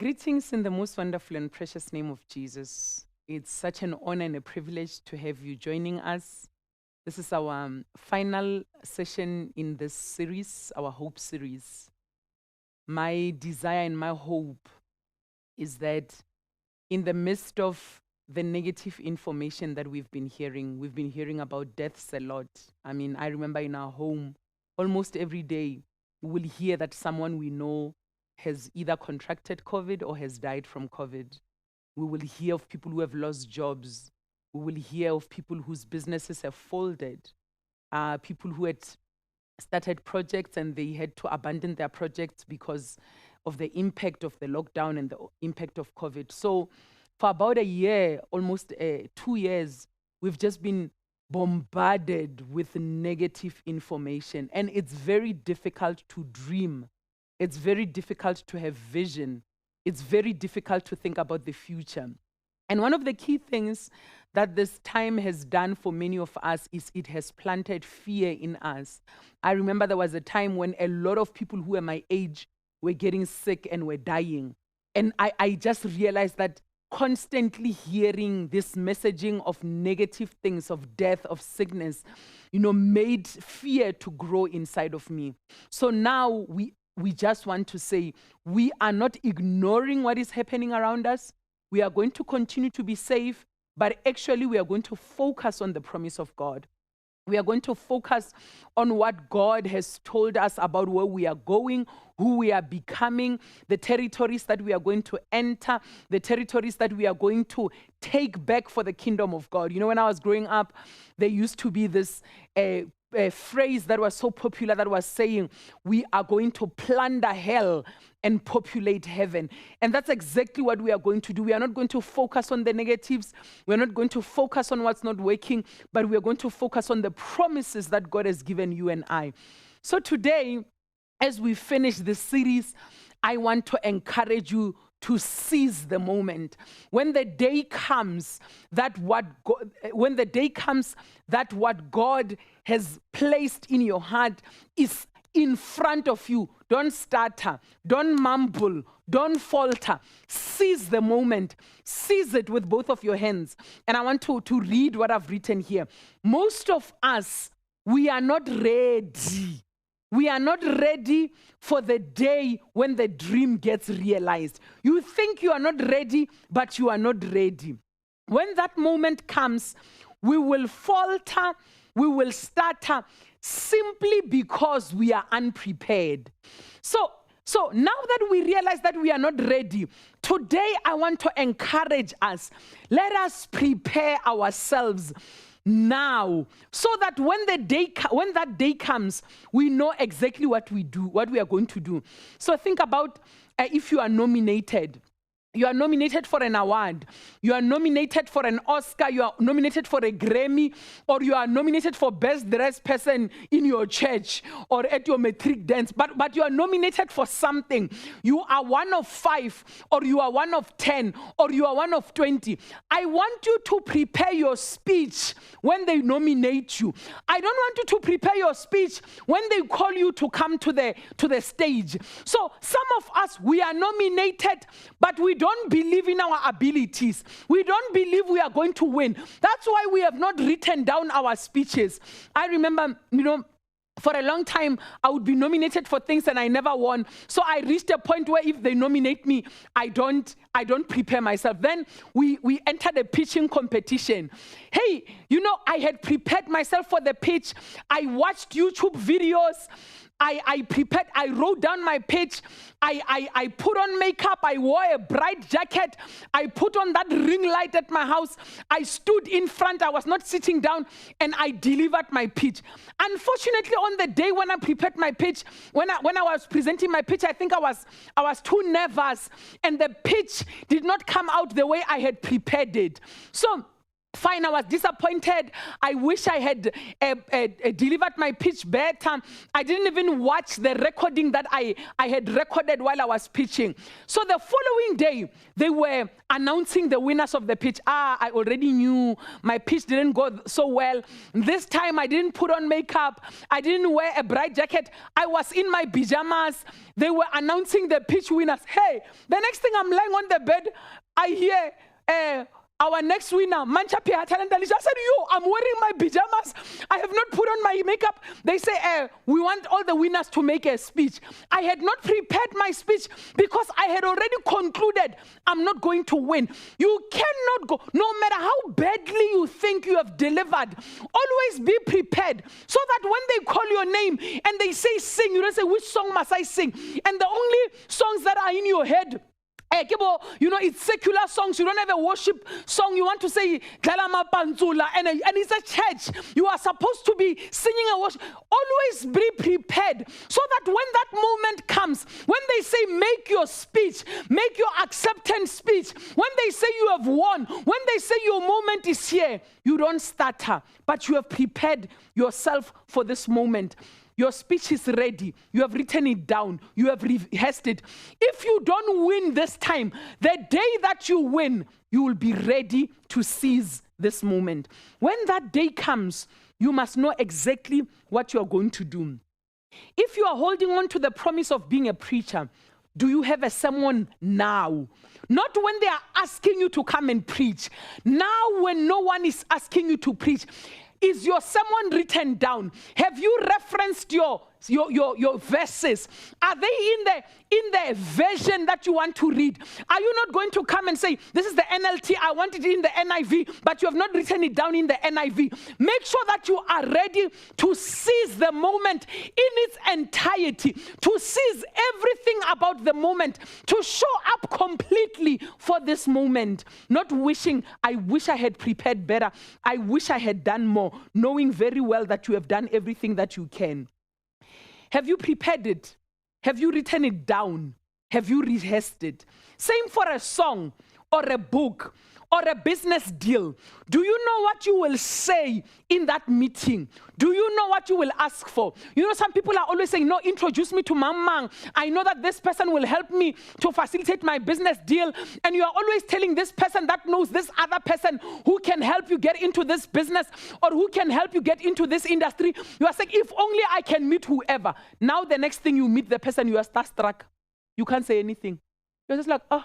Greetings in the most wonderful and precious name of Jesus. It's such an honor and a privilege to have you joining us. This is our final session in this series, our Hope series. My desire and my hope is that in the midst of the negative information that we've been hearing about deaths a lot. I mean, I remember in our home, almost every day, we will hear that someone we know has either contracted COVID or has died from COVID. We will hear of people who have lost jobs. We will hear of people whose businesses have folded, people who had started projects and they had to abandon their projects because of the impact of the lockdown and the impact of COVID. So for about a year, almost 2 years, we've just been bombarded with negative information. And it's very difficult to dream. It's very difficult to have vision. It's very difficult to think about the future. And one of the key things that this time has done for many of us is it has planted fear in us. I remember there was a time when a lot of people who were my age were getting sick and were dying. And I just realized that constantly hearing this messaging of negative things, of death, of sickness, made fear to grow inside of me. So now we just want to say we are not ignoring what is happening around us. We are going to continue to be safe, but actually we are going to focus on the promise of God. We are going to focus on what God has told us about where we are going, who we are becoming, the territories that we are going to enter, the territories that we are going to take back for the kingdom of God. When I was growing up, there used to be this a phrase that was so popular that was saying, we are going to plunder hell and populate heaven. And that's exactly what we are going to do. We are not going to focus on the negatives. We're not going to focus on what's not working, but we are going to focus on the promises that God has given you and I. So today, as we finish this series, I want to encourage you to seize the moment. When the day comes that what God has placed in your heart is in front of you, don't stutter, don't mumble, don't falter. Seize the moment. Seize it with both of your hands. And I want to read what I've written here. Most of us, we are not ready. We are not ready for the day when the dream gets realized. You think you are not ready, but you are not ready. When that moment comes, we will falter, we will stutter, simply because we are unprepared. So now that we realize that we are not ready, today I want to encourage us. Let us prepare ourselves now, so that when that day comes, we know exactly what we are going to do. So think about if you are nominated. You are nominated for an award. You are nominated for an Oscar. You are nominated for a Grammy. Or you are nominated for best dressed person in your church or at your matric dance. But you are nominated for something. You are one of 5, or you are one of 10, or you are one of 20. I want you to prepare your speech when they nominate you. I don't want you to prepare your speech when they call you to come to the stage. So some of us, we are nominated, but we don't believe in our abilities. We don't believe we are going to win. That's why we have not written down our speeches. I remember, for a long time, I would be nominated for things and I never won. So I reached a point where if they nominate me, I don't prepare myself. Then we entered a pitching competition. Hey, I had prepared myself for the pitch. I watched YouTube videos. I prepared, I wrote down my pitch, I put on makeup, I wore a bright jacket, I put on that ring light at my house, I stood in front, I was not sitting down, and I delivered my pitch. Unfortunately, on the day when I prepared my pitch, when I was presenting my pitch, I think I was too nervous, and the pitch did not come out the way I had prepared it. So Fine, I was disappointed. I wish I had delivered my pitch better. I didn't even watch the recording that I had recorded while I was pitching. So the following day, they were announcing the winners of the pitch. I already knew my pitch didn't go so well. This time, I didn't put on makeup. I didn't wear a bright jacket. I was in my pajamas. They were announcing the pitch winners. Hey, the next thing I'm lying on the bed, I hear... our next winner, Mancha Pia Talent. I said, I'm wearing my pajamas. I have not put on my makeup. They say, we want all the winners to make a speech. I had not prepared my speech because I had already concluded I'm not going to win. You cannot go, no matter how badly you think you have delivered, always be prepared so that when they call your name and they say sing, you don't say, which song must I sing? And the only songs that are in your head, it's secular songs. You don't have a worship song. You want to say Dlalama Panzula, and it's a church. You are supposed to be singing a worship. Always be prepared so that when that moment comes, when they say make your speech, make your acceptance speech, when they say you have won, when they say your moment is here, you don't stutter, but you have prepared yourself for this moment. Your speech is ready. You have written it down. You have rehearsed it. If you don't win this time, the day that you win, you will be ready to seize this moment. When that day comes, you must know exactly what you are going to do. If you are holding on to the promise of being a preacher, do you have a sermon now? Not when they are asking you to come and preach. Now when no one is asking you to preach. Is your sermon written down? Have you referenced your verses? Are they in the version that you want to read? Are you not going to come and say, this is the NLT, I want it in the NIV, but you have not written it down in the NIV? Make sure that you are ready to seize the moment in its entirety, to seize everything about the moment, to show up completely for this moment. Not wishing, I wish I had prepared better. I wish I had done more, knowing very well that you have done everything that you can. Have you prepared it? Have you written it down? Have you rehearsed it? Same for a song or a book or a business deal. Do you know what you will say in that meeting? Do you know what you will ask for? You know, some people are always saying, no, introduce me to Mamang. I know that this person will help me to facilitate my business deal. And you are always telling this person that knows this other person who can help you get into this business or who can help you get into this industry. You are saying, if only I can meet whoever. Now the next thing you meet the person, you are starstruck. You can't say anything. You're just like, I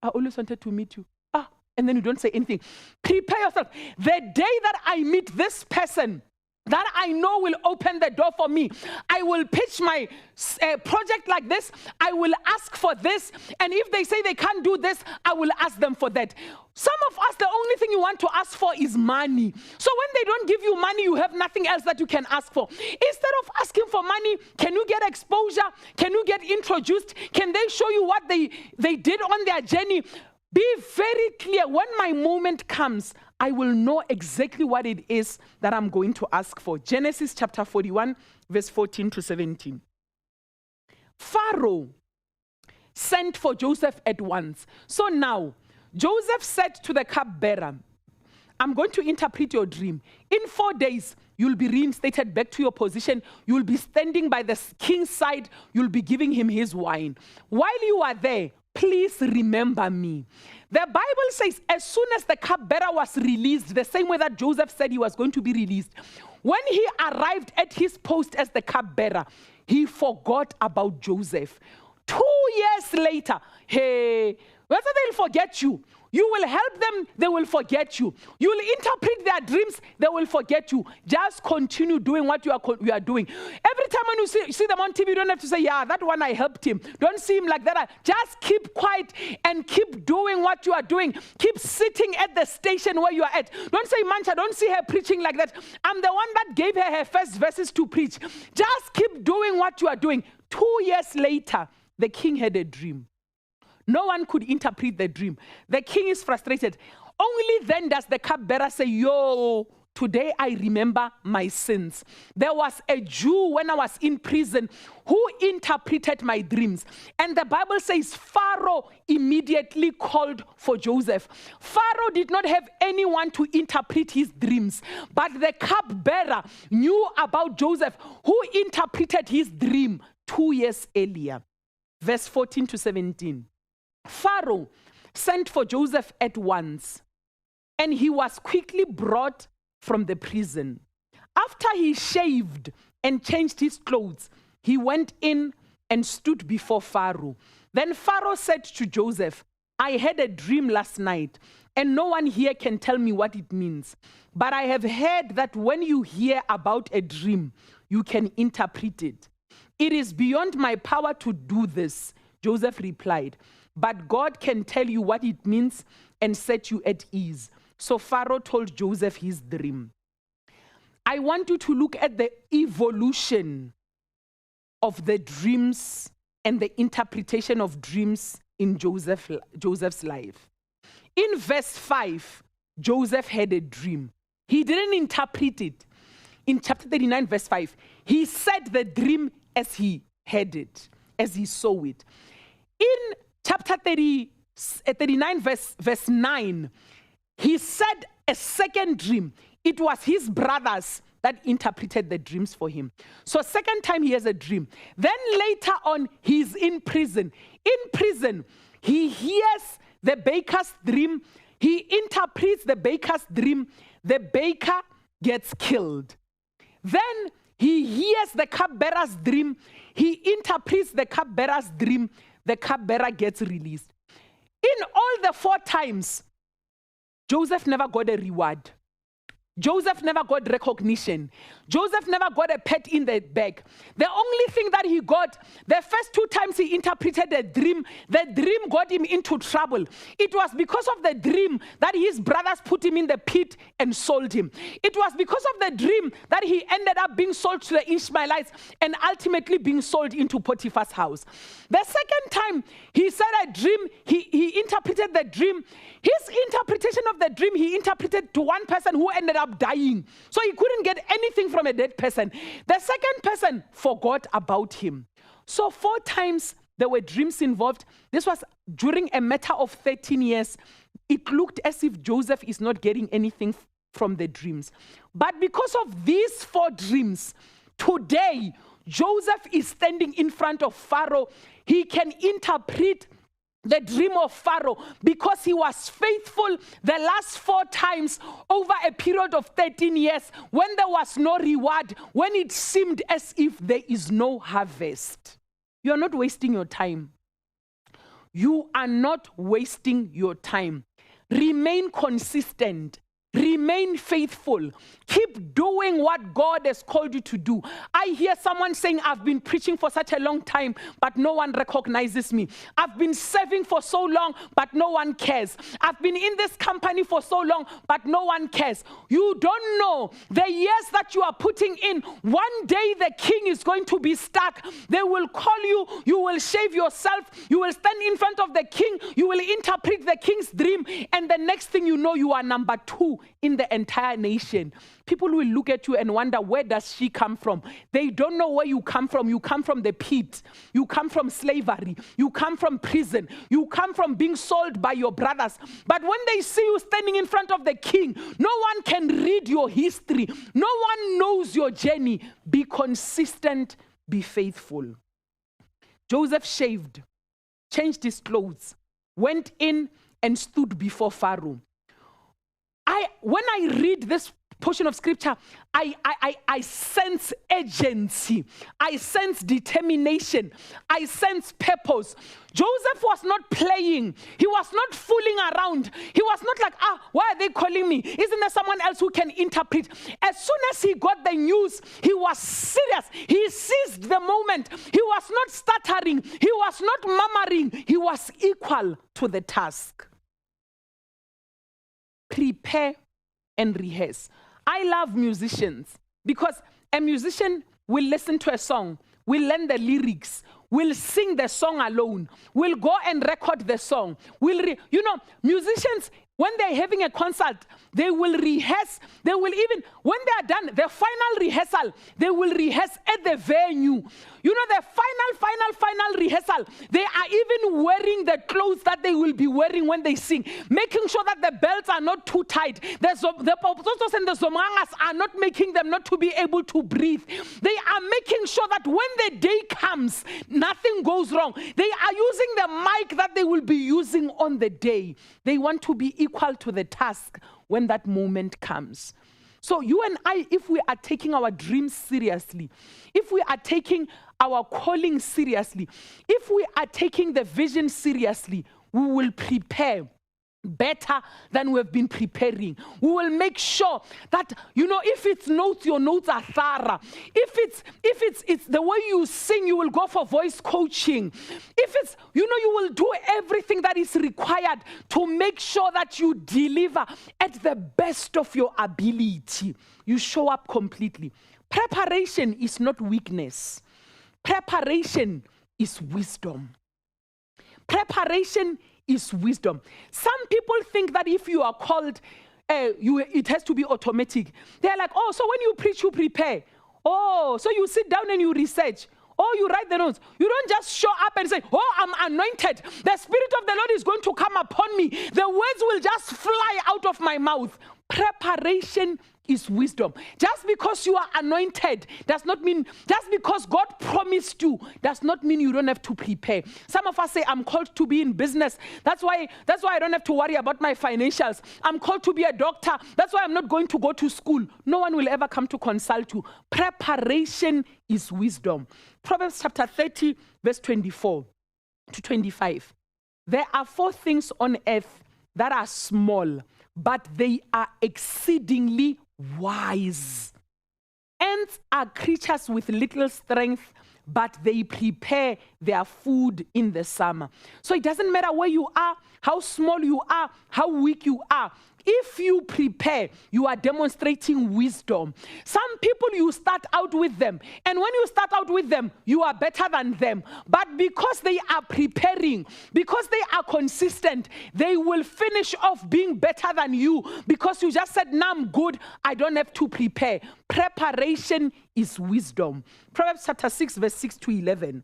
always wanted to meet you. And then you don't say anything. Prepare yourself. The day that I meet this person that I know will open the door for me, I will pitch my project like this. I will ask for this. And if they say they can't do this, I will ask them for that. Some of us, the only thing you want to ask for is money. So when they don't give you money, you have nothing else that you can ask for. Instead of asking for money, can you get exposure? Can you get introduced? Can they show you what they did on their journey? Be very clear. When my moment comes, I will know exactly what it is that I'm going to ask for. Genesis chapter 41, verse 14 to 17. Pharaoh sent for Joseph at once. So now, Joseph said to the cupbearer, I'm going to interpret your dream. In 4 days, you'll be reinstated back to your position. You'll be standing by the king's side. You'll be giving him his wine. While you are there, please remember me. The Bible says as soon as the cupbearer was released, the same way that Joseph said he was going to be released, when he arrived at his post as the cupbearer, he forgot about Joseph. 2 years later, whether they'll forget you, you will help them, they will forget you. You will interpret their dreams, they will forget you. Just continue doing what you are doing. Every time when you see them on TV, you don't have to say, yeah, that one I helped him. Don't see him like that. Just keep quiet and keep doing what you are doing. Keep sitting at the station where you are at. Don't say, Mancha, don't see her preaching like that. I'm the one that gave her first verses to preach. Just keep doing what you are doing. 2 years later, the king had a dream. No one could interpret the dream. The king is frustrated. Only then does the cupbearer say, yo, today I remember my sins. There was a Jew when I was in prison who interpreted my dreams. And the Bible says Pharaoh immediately called for Joseph. Pharaoh did not have anyone to interpret his dreams, but the cupbearer knew about Joseph, who interpreted his dream 2 years earlier. Verse 14 to 17. Pharaoh sent for Joseph at once, and he was quickly brought from the prison. After he shaved and changed his clothes, he went in and stood before Pharaoh. Then Pharaoh said to Joseph, I had a dream last night, and no one here can tell me what it means. But I have heard that when you hear about a dream, you can interpret it. It is beyond my power to do this, Joseph replied. But God can tell you what it means and set you at ease. So Pharaoh told Joseph his dream. I want you to look at the evolution of the dreams and the interpretation of dreams in Joseph's life. In verse 5, Joseph had a dream. He didn't interpret it. In chapter 39, verse 5, he said the dream as he had it, as he saw it. In chapter 39, verse 9, he said a second dream. It was his brothers that interpreted the dreams for him. So second time he has a dream. Then later on, he's in prison. In prison, he hears the baker's dream. He interprets the baker's dream. The baker gets killed. Then he hears the cupbearer's dream. He interprets the cupbearer's dream. The cupbearer gets released. In all the 4 times, Joseph never got a reward. Joseph never got recognition. Joseph never got a pat in the back. The only thing that he got, the first 2 times he interpreted the dream got him into trouble. It was because of the dream that his brothers put him in the pit and sold him. It was because of the dream that he ended up being sold to the Ishmaelites and ultimately being sold into Potiphar's house. The second time he said a dream, he interpreted the dream. His interpretation of the dream, he interpreted to one person who ended up dying. So he couldn't get anything from a dead person. The second person forgot about him. So 4 times there were dreams involved. This was during a matter of 13 years. It looked as if Joseph is not getting anything from the dreams. But because of these 4 dreams, today, Joseph is standing in front of Pharaoh. He can interpret the dream of Pharaoh because he was faithful the last 4 times over a period of 13 years when there was no reward, when it seemed as if there is no harvest. You are not wasting your time. You are not wasting your time. Remain consistent. Remain faithful. Keep doing what God has called you to do. I hear someone saying, I've been preaching for such a long time, but no one recognizes me. I've been serving for so long, but no one cares. I've been in this company for so long, but no one cares. You don't know the years that you are putting in. One day the king is going to be stuck. They will call you. You will shave yourself. You will stand in front of the king. You will interpret the king's dream. And the next thing you know, you are number 2 in the entire nation. People will look at you and wonder, where does she come from? They don't know where you come from. You come from the pit. You come from slavery. You come from prison. You come from being sold by your brothers. But when they see you standing in front of the king, no one can read your history. No one knows your journey. Be consistent. Be faithful. Joseph shaved, changed his clothes, went in and stood before Pharaoh. When I read this portion of scripture, I sense urgency. I sense determination. I sense purpose. Joseph was not playing. He was not fooling around. He was not like, why are they calling me? Isn't there someone else who can interpret? As soon as he got the news, he was serious. He seized the moment. He was not stuttering. He was not murmuring. He was equal to the task. Prepare and rehearse. I love musicians because a musician will listen to a song, will learn the lyrics, will sing the song alone, will go and record the song. Musicians, When they're having a concert, they will rehearse. They will even, when they are done, the final rehearsal, they will rehearse at the venue. You know, the final rehearsal, they are even wearing the clothes that they will be wearing when they sing, making sure that the belts are not too tight. The Popototos and the Zomangas are not making them not to be able to breathe. They are making sure that when the day comes, nothing goes wrong. They are using the mic that they will be using on the day. They want to be equal to the task when that moment comes. So you and I, if we are taking our dreams seriously, if we are taking our calling seriously, if we are taking the vision seriously, we will prepare better than we've been preparing. We will make sure that, you know, if it's notes, your notes are thorough. If it's the way you sing, you will go for voice coaching. If it's, you know, you will do everything that is required to make sure that you deliver at the best of your ability. You show up completely. Preparation is not weakness. Preparation is wisdom. Preparation is wisdom. Some people think that if you are called, it has to be automatic. They're like, oh, so when you preach, you prepare. Oh, so you sit down and you research. Oh, you write the notes. You don't just show up and say, oh, I'm anointed. The Spirit of the Lord is going to come upon me. The words will just fly out of my mouth. Preparation is wisdom. Just because you are anointed does not mean, just because God promised you, does not mean you don't have to prepare. Some of us say, I'm called to be in business. That's why I don't have to worry about my financials. I'm called to be a doctor. That's why I'm not going to go to school. No one will ever come to consult you. Preparation is wisdom. Proverbs chapter 30, verse 24 to 25. There are 4 things on earth that are small, but they are exceedingly wise. Ants are creatures with little strength, but they prepare their food in the summer. So it doesn't matter where you are, how small you are, how weak you are. If you prepare, you are demonstrating wisdom. Some people, you start out with them. And when you start out with them, you are better than them. But because they are preparing, because they are consistent, they will finish off being better than you. Because you just said, nah, I'm good. I don't have to prepare. Preparation is wisdom. Proverbs chapter 6, verse 6 to 11.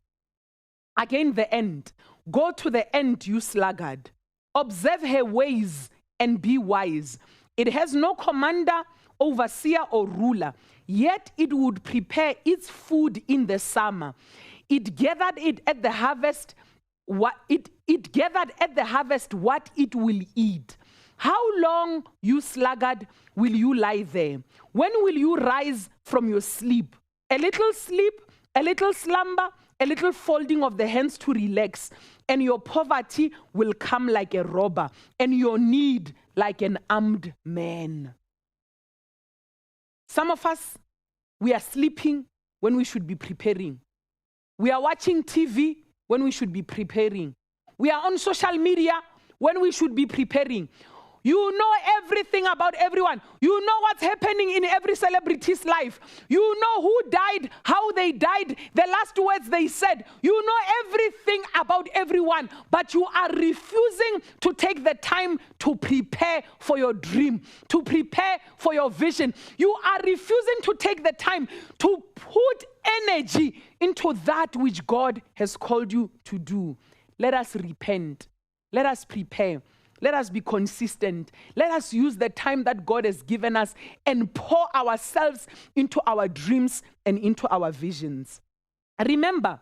Again, the end. Go to the end, you sluggard. Observe her ways and be wise. It has no commander, overseer, or ruler, yet it would prepare its food in the summer. It gathered it at the harvest, what it will eat. How long, you sluggard, will you lie there? When will you rise from your sleep? A little sleep, a little slumber, a little folding of the hands to relax, and your poverty will come like a robber, and your need like an armed man. Some of us, we are sleeping when we should be preparing. We are watching TV when we should be preparing. We are on social media when we should be preparing. You know everything about everyone. You know what's happening in every celebrity's life. You know who died, how they died, the last words they said. You know everything about everyone, but you are refusing to take the time to prepare for your dream, to prepare for your vision. You are refusing to take the time to put energy into that which God has called you to do. Let us repent. Let us prepare. Let us be consistent. Let us use the time that God has given us and pour ourselves into our dreams and into our visions. Remember,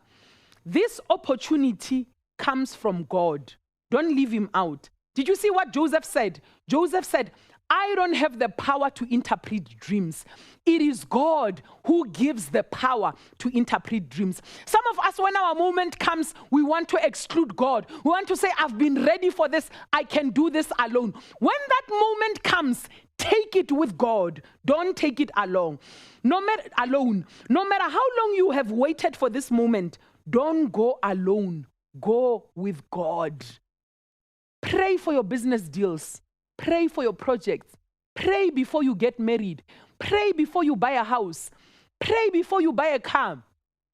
this opportunity comes from God. Don't leave him out. Did you see what Joseph said? Joseph said, I don't have the power to interpret dreams. It is God who gives the power to interpret dreams. Some of us, when our moment comes, we want to exclude God. We want to say, I've been ready for this. I can do this alone. When that moment comes, take it with God. Don't take it alone. No matter how long you have waited for this moment, don't go alone. Go with God. Pray for your business deals. Pray for your projects. Pray before you get married. Pray before you buy a house. Pray before you buy a car.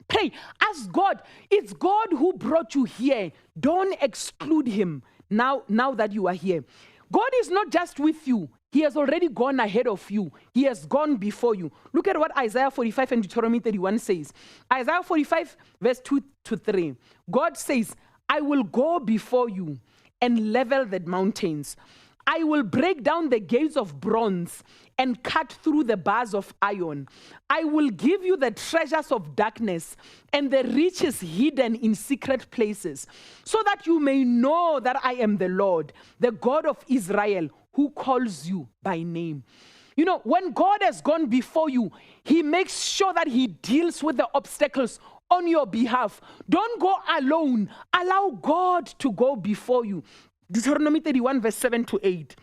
Pray. Ask God. It's God who brought you here. Don't exclude him now that you are here. God is not just with you. He has already gone ahead of you. He has gone before you. Look at what Isaiah 45 and Deuteronomy 31 says. Isaiah 45 verse 2 to 3. God says, I will go before you and level the mountains. I will break down the gates of bronze and cut through the bars of iron. I will give you the treasures of darkness and the riches hidden in secret places, so that you may know that I am the Lord, the God of Israel, who calls you by name. You know, when God has gone before you, he makes sure that he deals with the obstacles on your behalf. Don't go alone. Allow God to go before you. Deuteronomy 31 verse 7 to 8.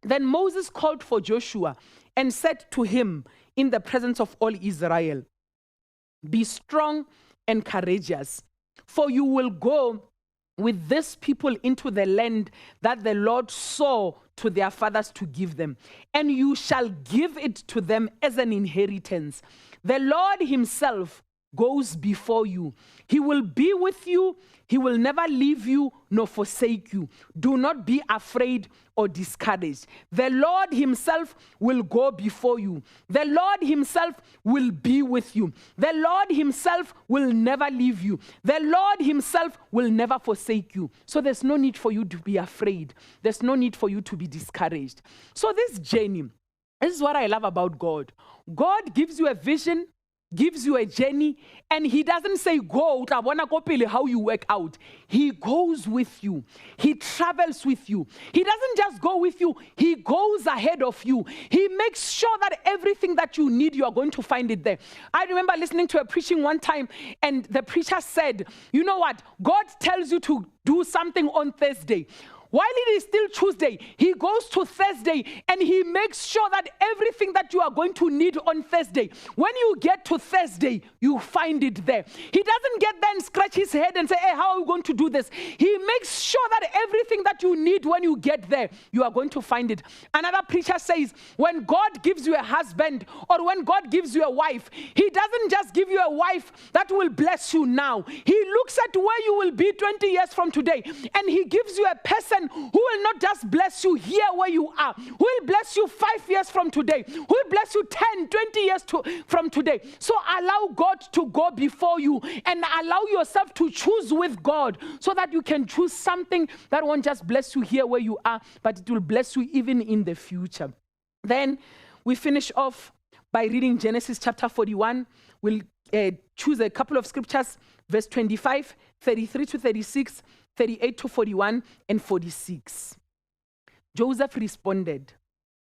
Then Moses called for Joshua and said to him in the presence of all Israel, be strong and courageous, for you will go with this people into the land that the Lord swore to their fathers to give them, and you shall give it to them as an inheritance. The Lord himself goes before you. He will be with you. He will never leave you nor forsake you. Do not be afraid or discouraged. The Lord himself will go before you. The Lord himself will be with you. The Lord himself will never leave you. The Lord himself will never forsake you. So there's no need for you to be afraid. There's no need for you to be discouraged. So this journey, this is what I love about God. God gives you a vision, gives you a journey, and he doesn't say, go, how you work out. He goes with you. He travels with you. He doesn't just go with you. He goes ahead of you. He makes sure that everything that you need, you are going to find it there. I remember listening to a preaching one time, and the preacher said, you know what? God tells you to do something on Thursday. While it is still Tuesday, he goes to Thursday and he makes sure that everything that you are going to need on Thursday, when you get to Thursday, you find it there. He doesn't get there and scratch his head and say, hey, how are we going to do this? He makes sure that everything that you need when you get there, you are going to find it. Another preacher says, when God gives you a husband or when God gives you a wife, he doesn't just give you a wife that will bless you now. He looks at where you will be 20 years from today, and he gives you a person who will not just bless you here where you are, who will bless you 5 years from today, who will bless you 10, 20 years from today. So allow God to go before you and allow yourself to choose with God so that you can choose something that won't just bless you here where you are, but it will bless you even in the future. Then we finish off by reading Genesis chapter 41. We'll choose a couple of scriptures, verse 25, 33 to 36, 38 to 41, and 46. Joseph responded,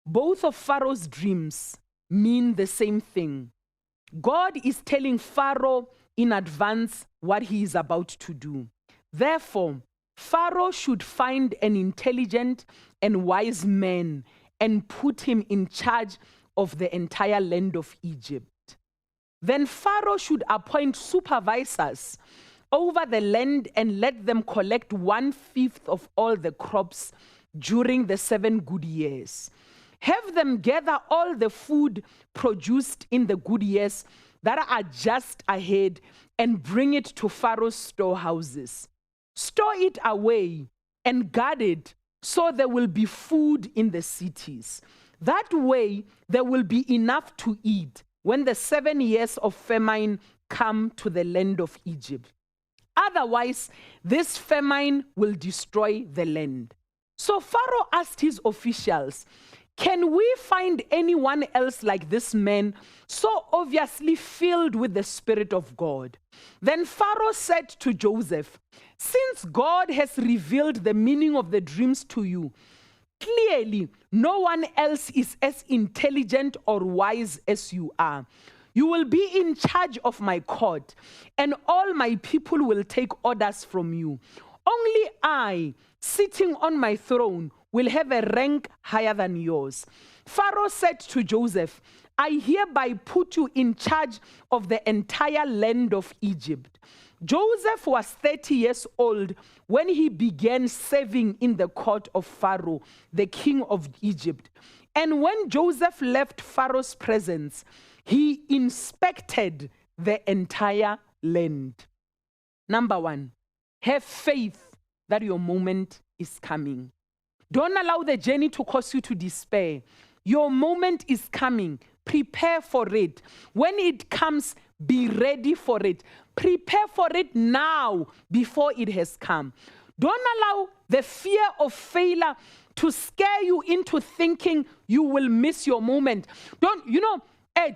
both of Pharaoh's dreams mean the same thing. God is telling Pharaoh in advance what he is about to do. Therefore, Pharaoh should find an intelligent and wise man and put him in charge of the entire land of Egypt. Then Pharaoh should appoint supervisors over the land and let them collect 1/5 of all the crops during the 7 good years. Have them gather all the food produced in the good years that are just ahead and bring it to Pharaoh's storehouses. Store it away and guard it so there will be food in the cities. That way there will be enough to eat when the 7 years of famine come to the land of Egypt. Otherwise, this famine will destroy the land. So Pharaoh asked his officials, can we find anyone else like this man, so obviously filled with the Spirit of God? Then Pharaoh said to Joseph, since God has revealed the meaning of the dreams to you, clearly no one else is as intelligent or wise as you are. You will be in charge of my court, and all my people will take orders from you. Only I, sitting on my throne, will have a rank higher than yours. Pharaoh said to Joseph, I hereby put you in charge of the entire land of Egypt. Joseph was 30 years old when he began serving in the court of Pharaoh, the king of Egypt. And when Joseph left Pharaoh's presence, he inspected the entire land. Number 1, have faith that your moment is coming. Don't allow the journey to cause you to despair. Your moment is coming. Prepare for it. When it comes, be ready for it. Prepare for it now before it has come. Don't allow the fear of failure to scare you into thinking you will miss your moment.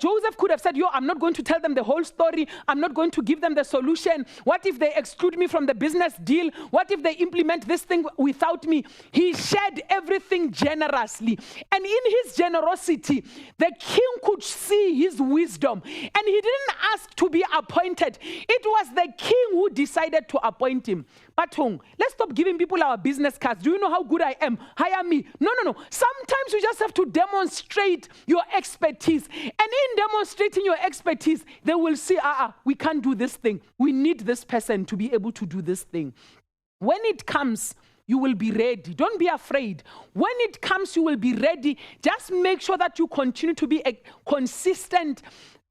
Joseph could have said, I'm not going to tell them the whole story. I'm not going to give them the solution. What if they exclude me from the business deal? What if they implement this thing without me? He shared everything generously. And in his generosity, the king could see his wisdom. And he didn't ask to be appointed. It was the king who decided to appoint him. But let's stop giving people our business cards. Do you know how good I am? Hire me. No. Sometimes you just have to demonstrate your expertise. And in demonstrating your expertise, they will see, we can't do this thing. We need this person to be able to do this thing. When it comes, you will be ready. Don't be afraid. When it comes, you will be ready. Just make sure that you continue to be consistent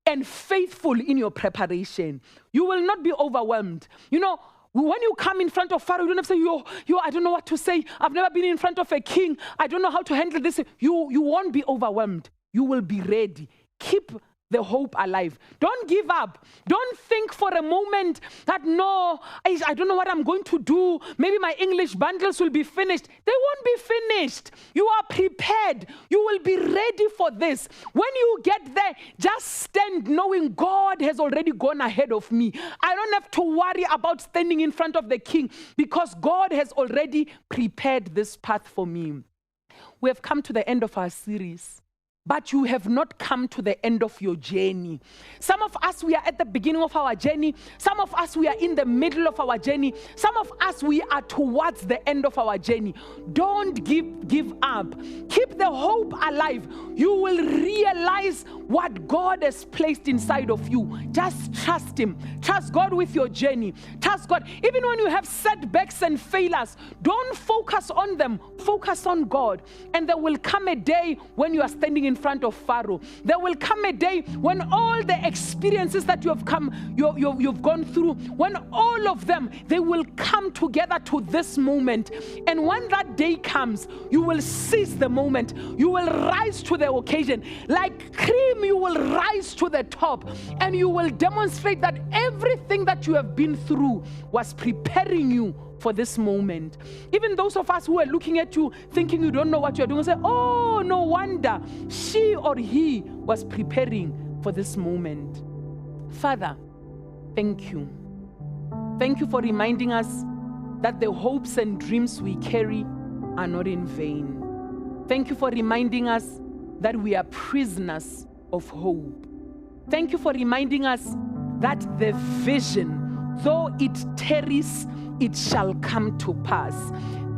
and faithful in your preparation. You will not be overwhelmed. When you come in front of Pharaoh, you don't have to say, I don't know what to say. I've never been in front of a king. I don't know how to handle this. You won't be overwhelmed. You will be ready. Keep the hope alive. Don't give up. Don't think for a moment that, no, I don't know what I'm going to do. Maybe my English bundles will be finished. They won't be finished. You are prepared. You will be ready for this. When you get there, just stand knowing God has already gone ahead of me. I don't have to worry about standing in front of the king because God has already prepared this path for me. We have come to the end of our series. But you have not come to the end of your journey. Some of us, we are at the beginning of our journey. Some of us, we are in the middle of our journey. Some of us, we are towards the end of our journey. Don't give up. Keep the hope alive. You will realize what God has placed inside of you. Just trust Him. Trust God with your journey. Trust God. Even when you have setbacks and failures, don't focus on them. Focus on God. And there will come a day when you are standing in front of Pharaoh. There will come a day when all the experiences that you've gone through, when all of them, they will come together to this moment. And when that day comes, you will seize the moment. You will rise to the occasion. Like cream, you will rise to the top. And you will demonstrate that everything that you have been through was preparing you for this moment. Even those of us who are looking at you thinking you don't know what you're doing, say, oh, no wonder she or he was preparing for this moment. Father, thank you. Thank you for reminding us that the hopes and dreams we carry are not in vain. Thank you for reminding us that we are prisoners of hope. Thank you for reminding us that the vision, though it tarries, it shall come to pass.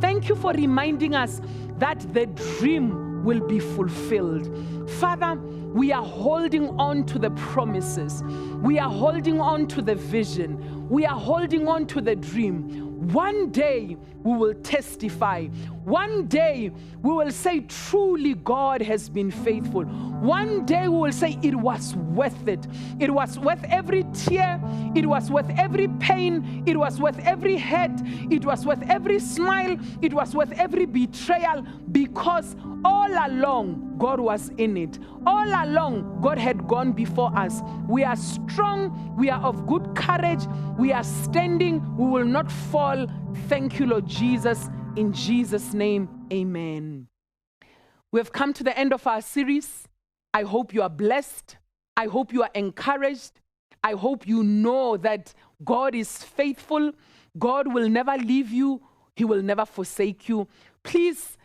Thank you for reminding us that the dream will be fulfilled. Father, we are holding on to the promises. We are holding on to the vision. We are holding on to the dream. One day we will testify. One day we will say, truly God has been faithful. One day we will say it was worth it. It was worth every tear. It was worth every pain. It was worth every hurt. It was worth every smile. It was worth every betrayal, because all along God was in it. All along God had gone before us. We are strong. We are of good courage. We are standing. We will not fall. Thank you, Lord Jesus. In Jesus' name, amen. We have come to the end of our series. I hope you are blessed. I hope you are encouraged. I hope you know that God is faithful. God will never leave you. He will never forsake you. Please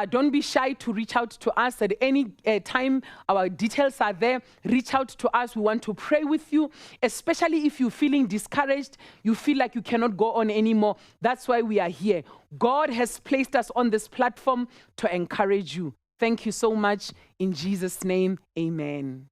don't be shy to reach out to us at any time. Our details are there. Reach out to us. We want to pray with you, especially if you're feeling discouraged, you feel like you cannot go on anymore. That's why we are here. God has placed us on this platform to encourage you. Thank you so much. In Jesus' name, amen.